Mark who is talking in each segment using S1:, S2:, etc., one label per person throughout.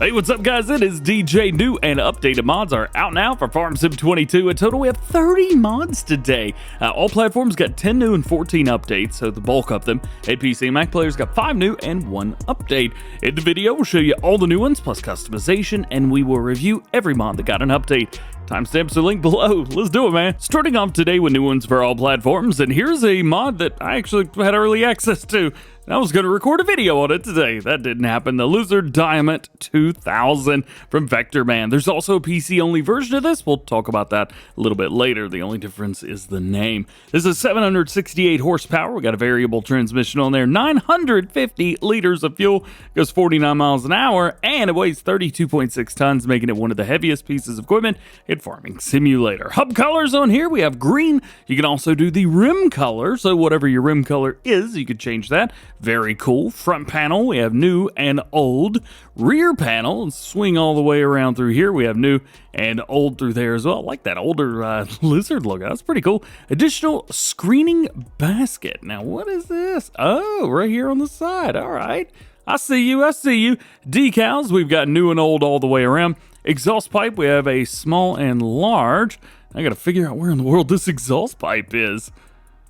S1: Hey, what's up, guys? It is DJ. New and updated mods are out now for Farm Sim 22. In total, we have 30 mods today. All platforms got 10 new and 14 updates, so the bulk of them. PC and Mac players got 5 new and 1 update. In the video, we'll show you all the new ones, plus customization, and we will review every mod that got an update. Timestamps are linked below. Let's do it, man. Starting off today with new ones for all platforms, and here's a mod that I actually had early access to. I was going to record a video on it today. That didn't happen. The Swather Diamant 2000 from Vector Man. There's also a PC-only version of this. We'll talk about that a little bit later. The only difference is the name. This is 768 horsepower. We got a variable transmission on there. 950 liters of fuel. Goes 49 miles an hour. And it weighs 32.6 tons, making it one of the heaviest pieces of equipment in Farming Simulator. Hub colors on here. We have green. You can also do the rim color. So whatever your rim color is, you could change that. Very cool. Front panel, we have new and old. Rear panel, swing all the way around through here. We have new and old through there as well. I like that older lizard logo. That's pretty cool. Additional screening basket. Now, what is this? Oh, right here on the side. All right. I see you. I see you. Decals, we've got new and old all the way around. Exhaust pipe, we have a small and large. I got to figure out where in the world this exhaust pipe is.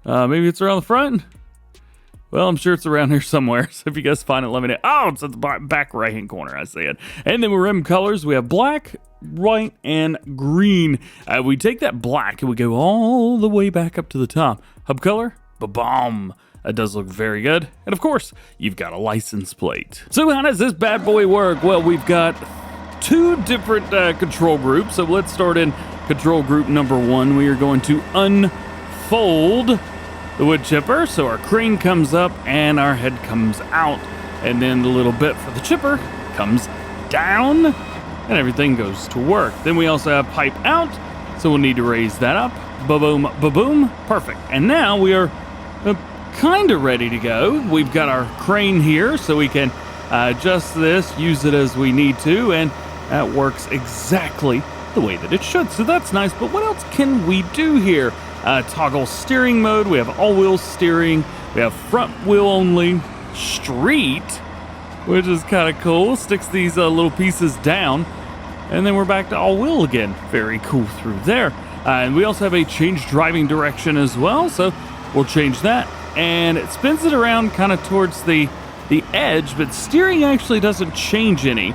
S1: Maybe it's around the front? Well, I'm sure it's around here somewhere, so if you guys find it, let me know. Oh, it's at the back right-hand corner, I see it. And then with rim colors, we have black, white, and green. We take that black and we go all the way back up to the top. Hub color, ba-bomb. That does look very good. And of course, you've got a license plate. So how does this bad boy work? Well, we've got 2 different control groups. So let's start in control group number 1. We are going to unfold the wood chipper, so our crane comes up and our head comes out, and then the little bit for the chipper comes down and everything goes to work. Then we also have pipe out, so we'll need to raise that up. Ba-boom, ba-boom. Perfect. And now we are kind of ready to go. We've got our crane here, so we can adjust this, use it as we need to, and that works exactly the way that it should. So that's nice, but what else can we do here? Toggle steering mode, we have all-wheel steering, we have front wheel only, street, which is kind of cool, sticks these little pieces down, and then we're back to all-wheel again. Very cool through there. And we also have a change driving direction as well, so we'll change that. And it spins it around kind of towards the edge, but steering actually doesn't change any.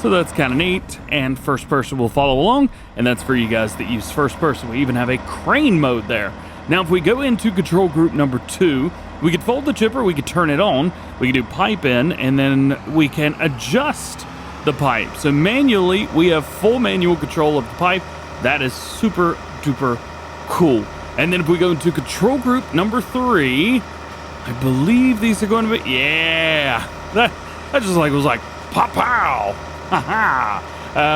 S1: So that's kind of neat, and first person will follow along, and that's for you guys that use first person. We even have a crane mode there. Now, if we go into control group number 2, we could fold the chipper, we could turn it on, we can do pipe in, and then we can adjust the pipe. So manually, we have full manual control of the pipe. That is super duper cool. And then if we go into control group number 3, I believe these are going to be, yeah, that just like was like pow pow.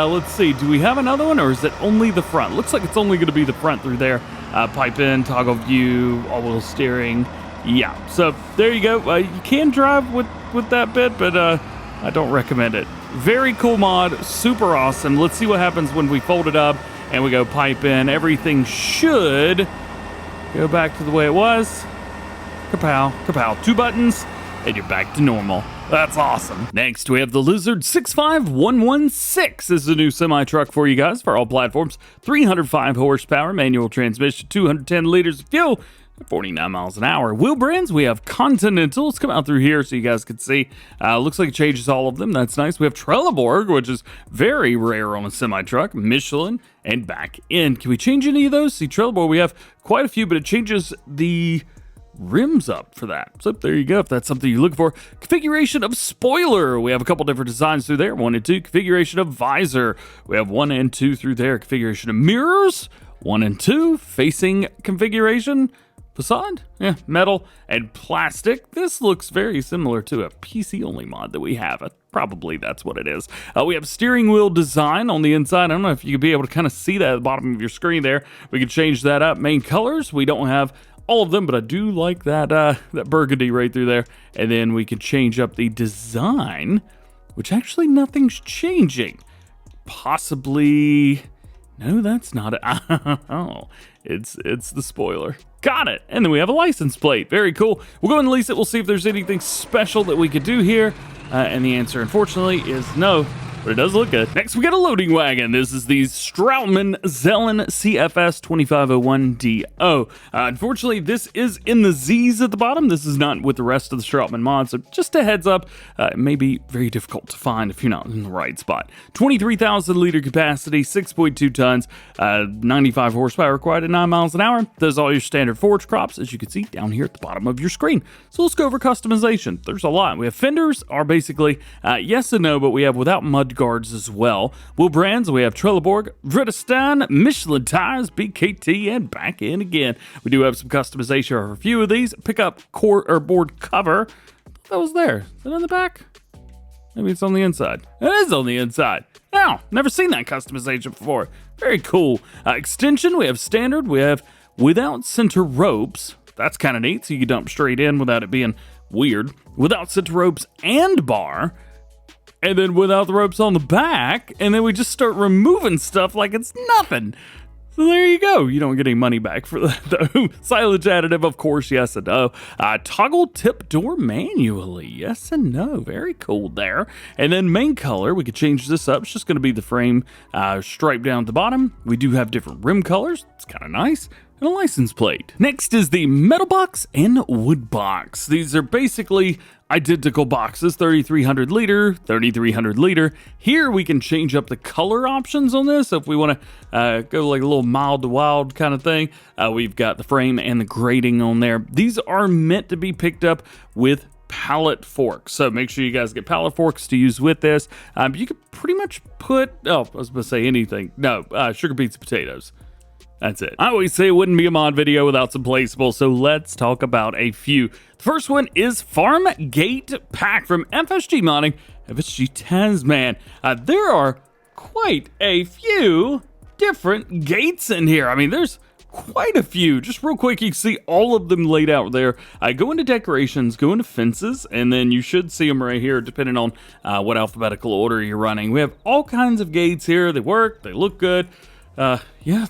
S1: Let's see, do we have another one, or is it only the front? Looks like it's only going to be the front through there. Pipe in, toggle view, all-wheel steering. Yeah, so there you go. You can drive with that bit, but I don't recommend it. Very cool mod, super awesome. Let's see what happens when we fold it up and we go pipe in. Everything should go back to the way it was. Kapow, kapow. 2 buttons, and you're back to normal. That's awesome. Next, we have the Lizard 65116. This is a new semi-truck for you guys for all platforms. 305 horsepower, manual transmission, 210 liters of fuel, 49 miles an hour. Wheel brands, we have Continental. Let's come out through here so you guys can see. Looks like it changes all of them. That's nice. We have Trelleborg, which is very rare on a semi-truck. Michelin, and back in. Can we change any of those? See, Trelleborg, we have quite a few, but it changes the rims up for that. So there you go, if that's something you look for. Configuration of spoiler, we have a couple different designs through there, 1 and 2. Configuration of visor, we have 1 and 2 through there. Configuration of mirrors, 1 and 2. Facing configuration, facade, yeah, metal and plastic. This looks very similar to a PC only mod that we have. Probably that's what it is. We have steering wheel design on the inside. I don't know if you could be able to kind of see that at the bottom of your screen there. We could change that up. Main colors, we don't have all of them, but I do like that that burgundy right through there. And then we can change up the design, which actually nothing's changing. Possibly, no, that's not it. Oh, it's the spoiler. Got it. And then we have a license plate. Very cool. We'll go and lease it. We'll see if there's anything special that we could do here. And the answer, unfortunately, is no. but it does look good. Next, we got a loading wagon. This is the Zelon CFS 2501DO. Unfortunately, this is in the Z's at the bottom. This is not with the rest of the Strautmann mod, so just a heads up, it may be very difficult to find if you're not in the right spot. 23,000 liter capacity, 6.2 tons, 95 horsepower required at 9 miles an hour. Does all your standard forage crops, as you can see down here at the bottom of your screen. So let's go over customization. There's a lot. We have fenders are basically yes and no, but we have without mud guards as well. Wheel brands, we have Trelleborg, Vredestein, Michelin tires, BKT, and back in again. We do have some customization for a few of these. Pick up core or board cover. That was there. Is it on the back? Maybe it's on the inside. It is on the inside. Now, never seen that customization before. Very cool. Extension, we have standard. We have without center ropes. That's kind of neat, so you can dump straight in without it being weird. Without center ropes and bar. And then without the ropes on the back, and then we just start removing stuff like it's nothing. So there you go. You don't get any money back for that, though. Silage additive, of course, yes and no. Toggle tip door manually, yes and no. Very cool there. And then main color, we could change this up. It's just going to be the frame stripe down at the bottom. We do have different rim colors. It's kind of nice. And a license plate. Next is the Metalbox And Woodbox. These are basically identical boxes, 3,300 liter, 3,300 liter. Here we can change up the color options on this. So if we want to go like a little mild to wild kind of thing, we've got the frame and the grating on there. These are meant to be picked up with pallet forks, so make sure you guys get pallet forks to use with this. You could pretty much put, I was going to say anything. No, sugar beets and potatoes. That's it. I always say it wouldn't be a mod video without some placeables, so let's talk about a few. The first one is Farm Gate Pack from FSG Modding, FSG Tasman. There are quite a few different gates in here. I mean, there's quite a few. Just real quick, you can see all of them laid out there. Go into decorations, go into fences, and then you should see them right here, depending on what alphabetical order you're running. We have all kinds of gates here. They work, they look good. Yeah,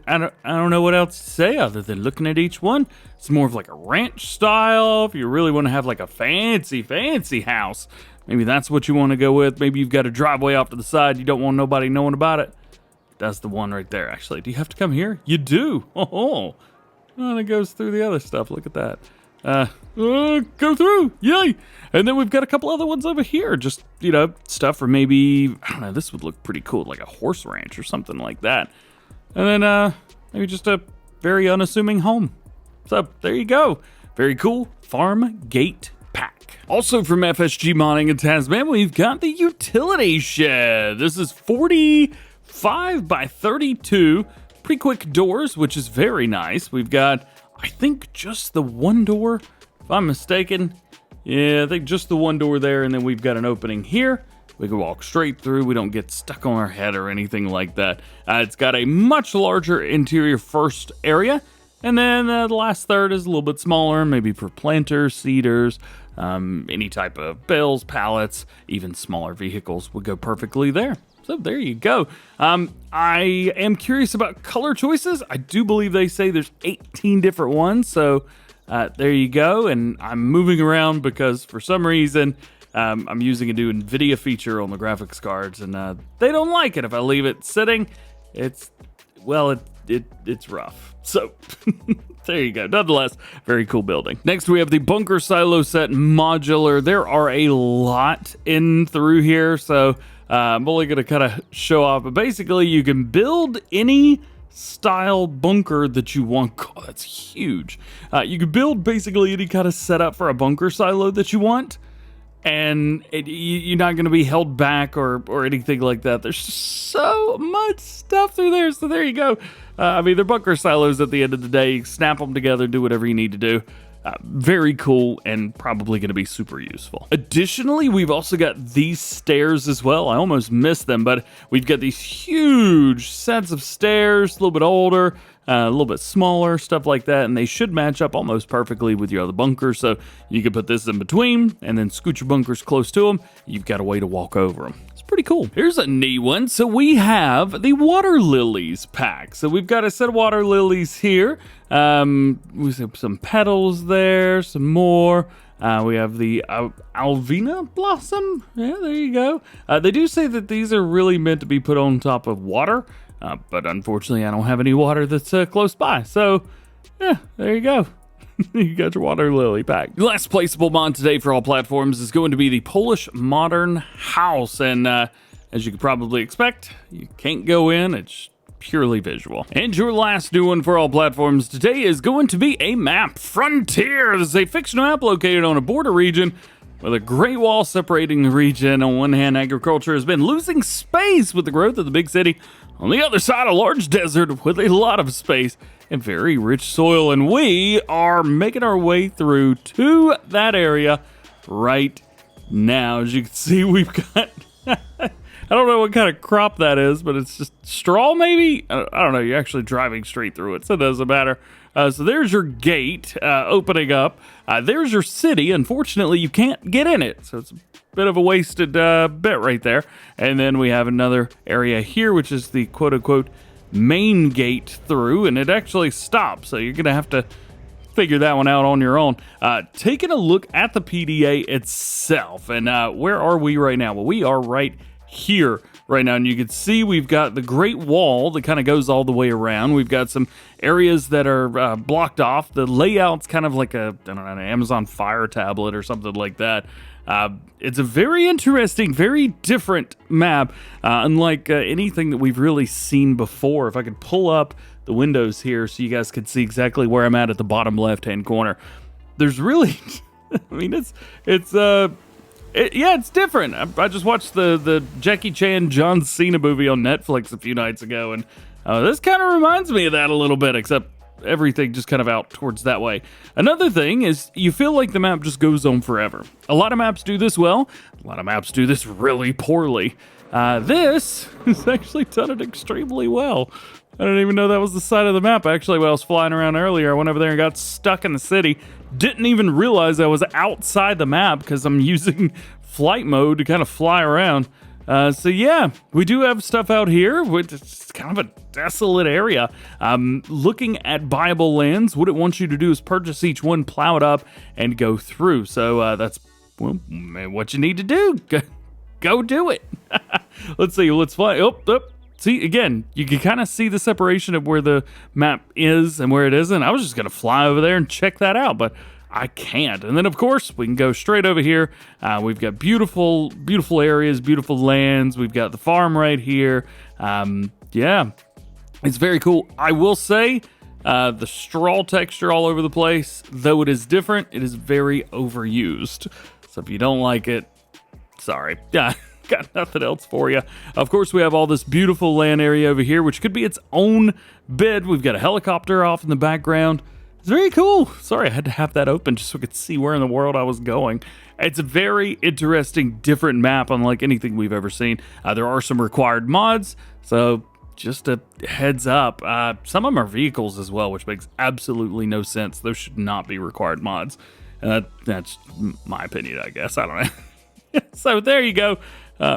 S1: I don't know what else to say other than looking at each one. It's more of like a ranch style. If you really want to have like a fancy house, maybe that's what you want to go with. Maybe you've got a driveway off to the side. You don't want nobody knowing about it. That's the one right there, actually. Do you have to come here? You do. Oh, and it goes through the other stuff. Look at that. Go through. Yay. And then we've got a couple other ones over here. Just, you know, stuff for maybe, I don't know, this would look pretty cool, like a horse ranch or something like that. And then maybe just a very unassuming home. So there you go. Very cool. Farm Gate Pack. Also from FSG Modding in Tasman, we've got the utility shed. This is 45 by 32. Pretty quick doors, which is very nice. We've got, I think, just the one door, if I'm mistaken. Yeah, I think just the one door there, and then we've got an opening here. We can walk straight through. We don't get stuck on our head or anything like that. It's got a much larger interior first area, and then the last third is a little bit smaller, maybe for planters, seeders, any type of bales, pallets, even smaller vehicles would go perfectly there. So there you go. I am curious about color choices. I do believe they say there's 18 different ones. So there you go. And I'm moving around because for some reason I'm using a new NVIDIA feature on the graphics cards, and they don't like it if I leave it sitting. It's rough. So there you go. Nonetheless, very cool building. Next, we have the bunker silo set modular. There are a lot in through here, so I'm only going to kind of show off, but basically you can build any style bunker that you want. God, that's huge. You can build basically any kind of setup for a bunker silo that you want, and you're not going to be held back or anything like that. There's just so much stuff through there, so there you go. I mean, they're bunker silos at the end of the day. You snap them together, do whatever you need to do. Very cool and probably going to be super useful. Additionally, we've also got these stairs as well. I almost missed them, but we've got these huge sets of stairs, a little bit older, a little bit smaller, stuff like that, and they should match up almost perfectly with your other bunkers. So you can put this in between and then scoot your bunkers close to them. You've got a way to walk over them. It's pretty cool. Here's a neat one. So we have the Water Lilies pack. So we've got a set of Water Lilies here. We have some petals there, some more. We have the Alvina Blossom. Yeah, there you go. They do say that these are really meant to be put on top of water, but unfortunately I don't have any water that's close by. So, yeah, there you go. You got your Water Lily pack. The last placeable mod today for all platforms is going to be the Polish Modern House. And as you could probably expect, you can't go in. It's purely visual. And your last new one for all platforms today is going to be a map. Frontier. This is a fictional map located on a border region with a great wall separating the region. On one hand, agriculture has been losing space with the growth of the big city. On the other side, a large desert with a lot of space and very rich soil. And we are making our way through to that area right now. As you can see, we've got... I don't know what kind of crop that is, but it's just straw maybe? I don't know. You're actually driving straight through it, so it doesn't matter. So there's your gate opening up. There's your city. Unfortunately, you can't get in it, so it's a bit of a wasted bit right there. And then we have another area here, which is the quote-unquote main gate through, and it actually stops, so you're going to have to figure that one out on your own. Taking a look at the PDA itself, and where are we right now? Well, we are right here right now, and you can see we've got the Great Wall that kind of goes all the way around. We've got some areas that are blocked off. The layout's kind of like I don't know, an Amazon Fire tablet or something like that. It's a very interesting, very different map, unlike anything that we've really seen before. If I could pull up the windows here so you guys could see exactly where I'm at the bottom left-hand corner. There's really, I mean, it's different. I just watched the Jackie Chan John Cena movie on Netflix a few nights ago, and this kind of reminds me of that a little bit, except everything just kind of out towards that way. Another thing is you feel like the map just goes on forever. A lot of maps do this well. A lot of maps do this really poorly. This has actually done it extremely well. I didn't even know that was the side of the map. Actually, when I was flying around earlier, I went over there and got stuck in the city. Didn't even realize I was outside the map because I'm using flight mode to kind of fly around. So yeah, we do have stuff out here. It's kind of a desolate area. Looking at buyable lands, what it wants you to do is purchase each one, plow it up, and go through. So that's what you need to do. Go do it. Let's see. Let's fly. Oh. See, again, you can kind of see the separation of where the map is and where it isn't. I was just going to fly over there and check that out, but I can't. And then, of course, we can go straight over here. We've got beautiful, beautiful areas, beautiful lands. We've got the farm right here. Yeah, it's very cool. I will say the straw texture all over the place, though it is different, it is very overused. So if you don't like it, sorry. Yeah. Got nothing else for you. Of course, we have all this beautiful land area over here, which could be its own bed. We've got a helicopter off in the background. It's very cool. Sorry, I had to have that open just so I could see where in the world I was going. It's a very interesting, different map, unlike anything we've ever seen. There are some required mods, so just a heads up. Some of them are vehicles as well, which makes absolutely no sense. Those should not be required mods. That's my opinion, I guess. I don't know. So there you go.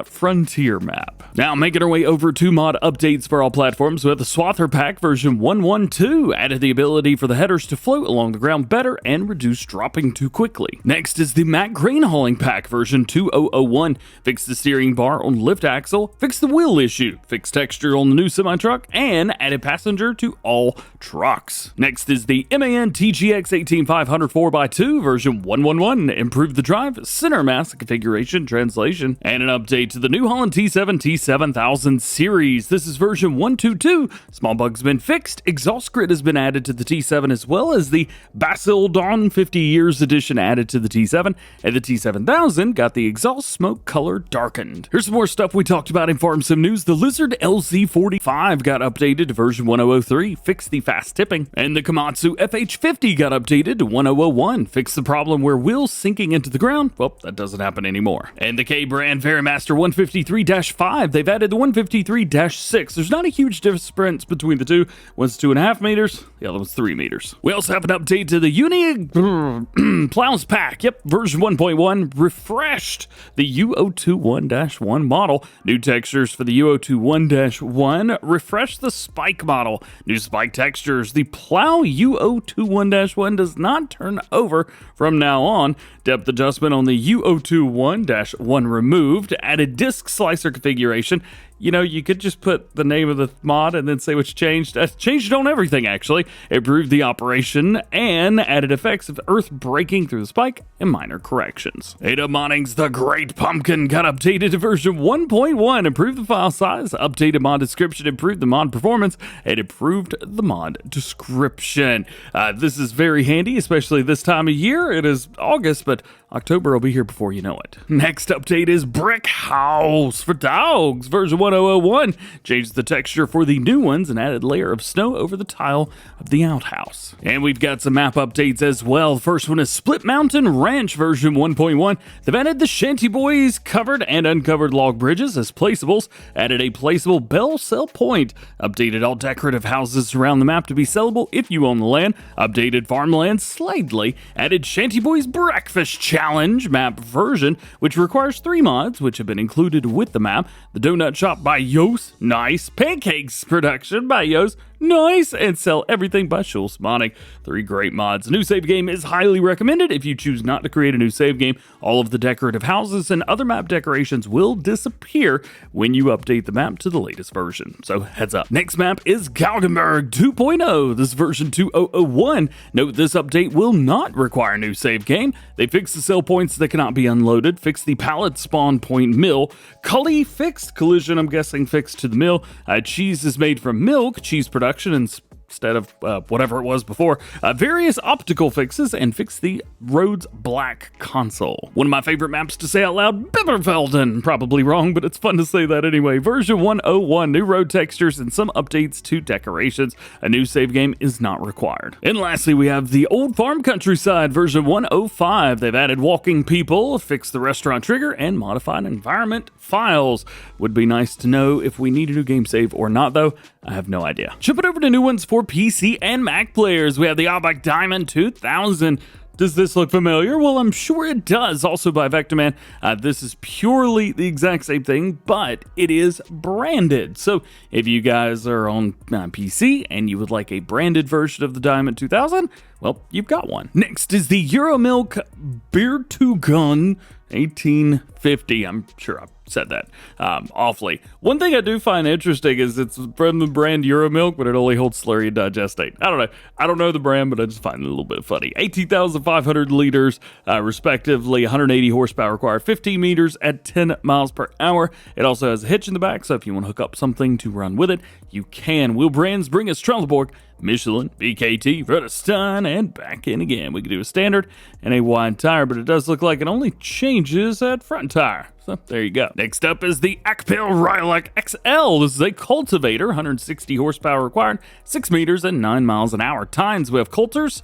S1: Frontier map. Now, making our way over to mod updates for all platforms with the Swather Pack version 1.1.2 added the ability for the headers to float along the ground better and reduce dropping too quickly. Next is the Mack grain hauling pack version 2.0.01. Fixed the steering bar on the lift axle, fixed the wheel issue, fixed texture on the new semi-truck, and added passenger to all trucks. Next is the MAN TGX 18500 4x2 version 1.1.1. Improved the drive, center mass configuration, translation, and an update to the new Holland T7 T7000 series. This is version 1.2.2. Small bugs have been fixed. Exhaust grid has been added to the T7, as well as the Basil Dawn 50 Years edition added to the T7, and the T7000 got the exhaust smoke color darkened. Here's some more stuff we talked about in Farm Sim news. The Lizard LZ45 got updated to version 1.0.03, fixed the fast tipping, and the Komatsu FH50 got updated to 1.0.01, fixed the problem where wheels sinking into the ground. Well, that doesn't happen anymore. And the K-brand VariMaster 153-5 1.5, they've added the 153-6. There's not a huge difference between the two. One's 2.5 meters, the other one's 3 meters. We also have an update to the Unia Plows Pack. Yep, version 1.1 refreshed the U021-1 model. New textures for the U021-1 refreshed the spike model. New spike textures. The Plow U021-1 does not turn over from now on. Depth adjustment on the U021-1 removed. Added disc slicer configuration. You know, you could just put the name of the mod and then say what's changed. Changed on everything, actually. Improved the operation and added effects of earth breaking through the spike and minor corrections. Ada Modding's The Great Pumpkin got updated to version 1.1. Improved the file size, updated mod description, improved the mod performance, and improved the mod description. This is very handy, especially this time of year. It is August, but October will be here before you know it. Next update is Brick House for Dogs, version 1001. Changed the texture for the new ones and added layer of snow over the tile of the outhouse. And we've got some map updates as well. First one is Split Mountain Ranch, version 1.1. They've added the Shanty Boys covered and uncovered log bridges as placeables, added a placeable bell sell point, updated all decorative houses around the map to be sellable if you own the land, updated farmland slightly, added Shanty Boys Breakfast Challenge map version, which requires 3 mods, which have been included with the map. The Donut Shop by Yos, nice. Pancakes production by Yos, nice. And Sell Everything by Schultz Modding. 3 great mods. New save game is highly recommended. If you choose not to create a new save game, all of the decorative houses and other map decorations will disappear when you update the map to the latest version. So heads up. Next map is Galgenberg 2.0. This is version 2001. Note this update will not require a new save game. They fixed the sell points that cannot be unloaded, fixed the pallet spawn point mill, Cully fixed collision, I'm guessing fixed to the mill. Cheese is made from milk, cheese production instead of whatever it was before. Various optical fixes and fix the road's black console. One of my favorite maps to say out loud, Biberfelden. Probably wrong, but it's fun to say that anyway. Version 101, new road textures and some updates to decorations. A new save game is not required. And lastly, we have the Old Farm Countryside, version 105. They've added walking people, fixed the restaurant trigger, and modified environment files. Would be nice to know if we need a new game save or not, though. I have no idea. Jumping over to new ones for PC and Mac players, we have the Albach Diamant 2000. Does this look familiar? Well, I'm sure it does. Also by Vectorman. This is purely the exact same thing, but it is branded. So if you guys are on PC and you would like a branded version of the Diamant 2000, well, you've got one. Next is the EuroMilk Birtugan 1850. I'm sure I've said that awfully. One thing I do find interesting is it's from the brand EuroMilk, but it only holds slurry and digestate. I don't know. I don't know the brand, but I just find it a little bit funny. 18,500 liters, respectively. 180 horsepower required. 15 meters at 10 miles per hour. It also has a hitch in the back, so if you want to hook up something to run with it, you can. Wheel brands bring us Trelleborg, Michelin, BKT, Vredestein, and back in again. We could do a standard and a wide tire, but it does look like it only changes at front tire. So there you go. Next up is the Akpil Rylec XL. This is a cultivator, 160 horsepower required, 6 meters and 9 miles an hour. Tines, we have coulters,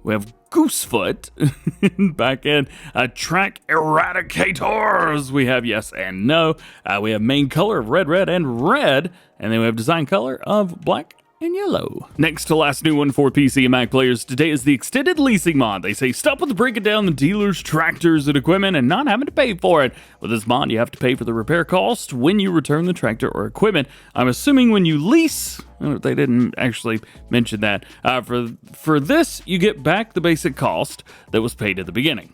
S1: we have goosefoot, back end, track eradicators. We have yes and no. We have main color of red, and red, and then we have design color of black and yellow. Next to last new one for PC and Mac players today is the extended leasing mod. They say stop with breaking down the dealer's tractors and equipment and not having to pay for it. With this mod, you have to pay for the repair cost when you return the tractor or equipment. I'm assuming when you lease, they didn't actually mention that. For this, you get back the basic cost that was paid at the beginning.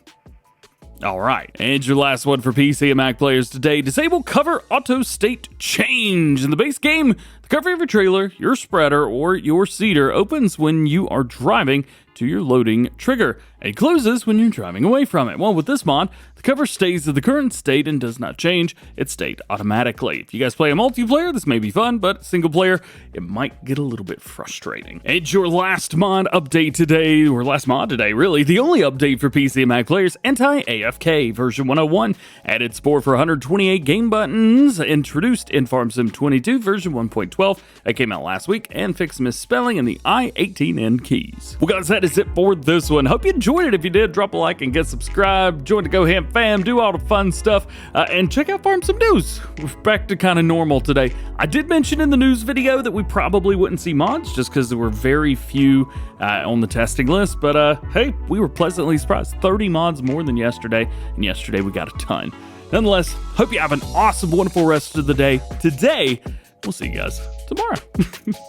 S1: All right, and your last one for PC and Mac players today. Disable cover auto state change. In the base game, the cover of your trailer, your spreader, or your seeder opens when you are driving to your loading trigger. It closes when you're driving away from it. Well, with this mod, the cover stays at the current state and does not change its state automatically. If you guys play a multiplayer, this may be fun, but single player, it might get a little bit frustrating. And your last mod update today, or last mod today, really, the only update for PC and Mac players, Anti-AFK version 101. Added support for 128 game buttons, introduced in Farm Sim 22 version 1.12. That came out last week, and fixed misspelling in the I-18N keys. Well, guys, that is it for this one. Hope you enjoyed enjoyed it. If you did, drop a like and get subscribed. Join the DjGoHam fam. Do all the fun stuff. And check out Farm Sim News. We're back to kind of normal today. I did mention in the news video that we probably wouldn't see mods just because there were very few on the testing list. But hey, we were pleasantly surprised. 30 mods more than yesterday. And yesterday we got a ton. Nonetheless, hope you have an awesome, wonderful rest of the day. Today, we'll see you guys tomorrow.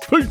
S1: Peace.